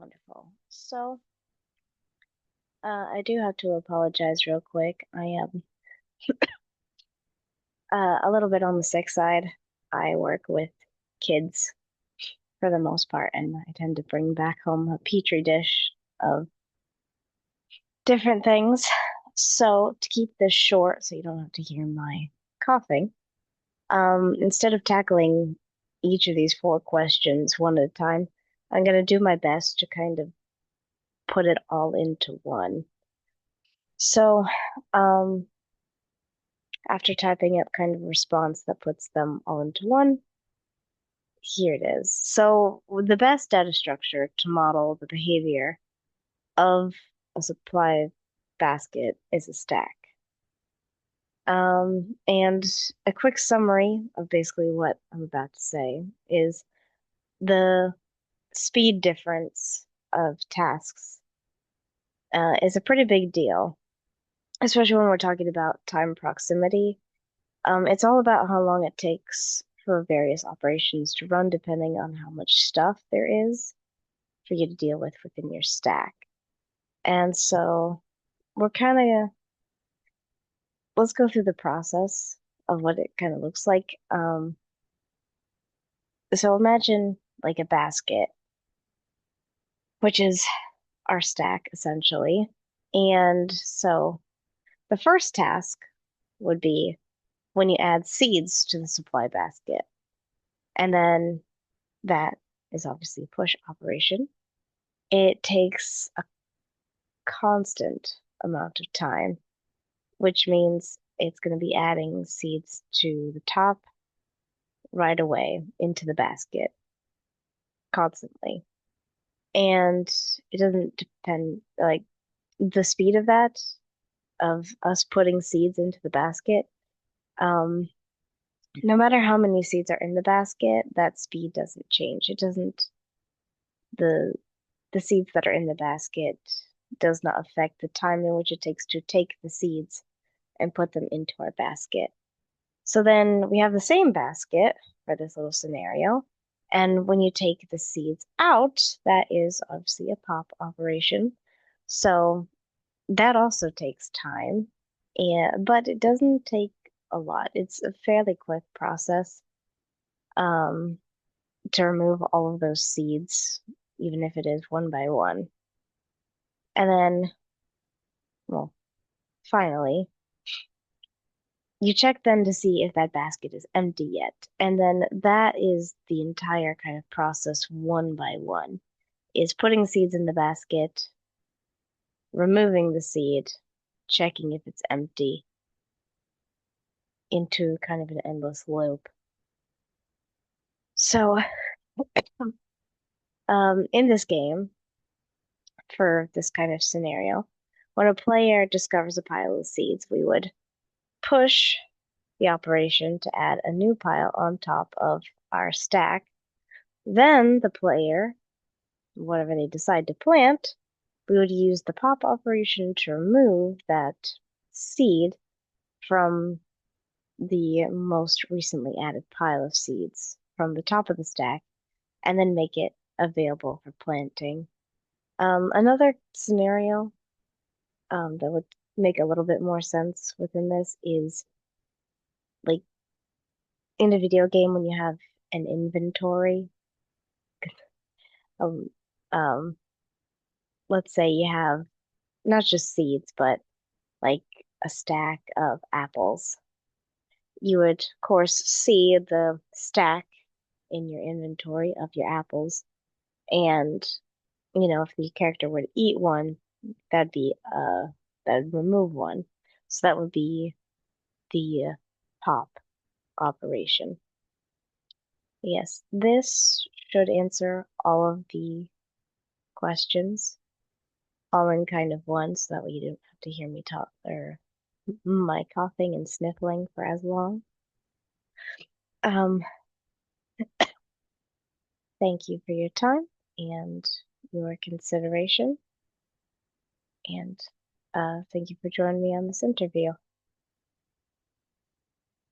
Wonderful. So, I do have to apologize real quick. I am a little bit on the sick side. I work with kids for the most part, and I tend to bring back home a petri dish of different things. So, to keep this short, so you don't have to hear my coughing, instead of tackling each of these four questions one at a time, I'm going to do my best to kind of put it all into one. So, um, after typing up kind of a response that puts them all into one, here it is. So the best data structure to model the behavior of a supply basket is a stack. And a quick summary of basically what I'm about to say is the speed difference of tasks is a pretty big deal, especially when we're talking about time proximity. It's all about how long it takes for various operations to run, depending on how much stuff there is for you to deal with within your stack. And so we're kind of, let's go through the process of what it kind of looks like. So imagine like a basket, which is our stack essentially. And so the first task would be when you add seeds to the supply basket. And then that is obviously a push operation. It takes a constant amount of time, which means it's going to be adding seeds to the top right away into the basket constantly. And it doesn't depend, like, the speed of that, of us putting seeds into the basket. Um, no matter how many seeds are in the basket, that speed doesn't change. It doesn't, the the seeds that are in the basket does not affect the time in which it takes to take the seeds and put them into our basket. So then we have the same basket for this little scenario. And when you take the seeds out, that is obviously a pop operation. So that also takes time, but it doesn't take a lot. It's a fairly quick process um, to remove all of those seeds, even if it is one by one. And then, well, finally, you check then to see if that basket is empty yet. And then that is the entire kind of process one by one, is putting seeds in the basket, removing the seed, checking if it's empty, into kind of an endless loop. So, in this game, for this kind of scenario, when a player discovers a pile of seeds, we would push the operation to add a new pile on top of our stack. Then the player, whatever they decide to plant, we would use the pop operation to remove that seed from the most recently added pile of seeds from the top of the stack and then make it available for planting. Another scenario that would make a little bit more sense within this is like in a video game when you have an inventory. Um, um, let's say you have not just seeds, but like a stack of apples. You would, of course, see the stack in your inventory of your apples. And, if the character were to eat one, that'd be that'd remove one. So that would be the pop operation. Yes, this should answer all of the questions all in kind of one, so that way you don't have to hear me talk or my coughing and sniffling for as long. Um, thank you for your time and your consideration, and thank you for joining me on this interview.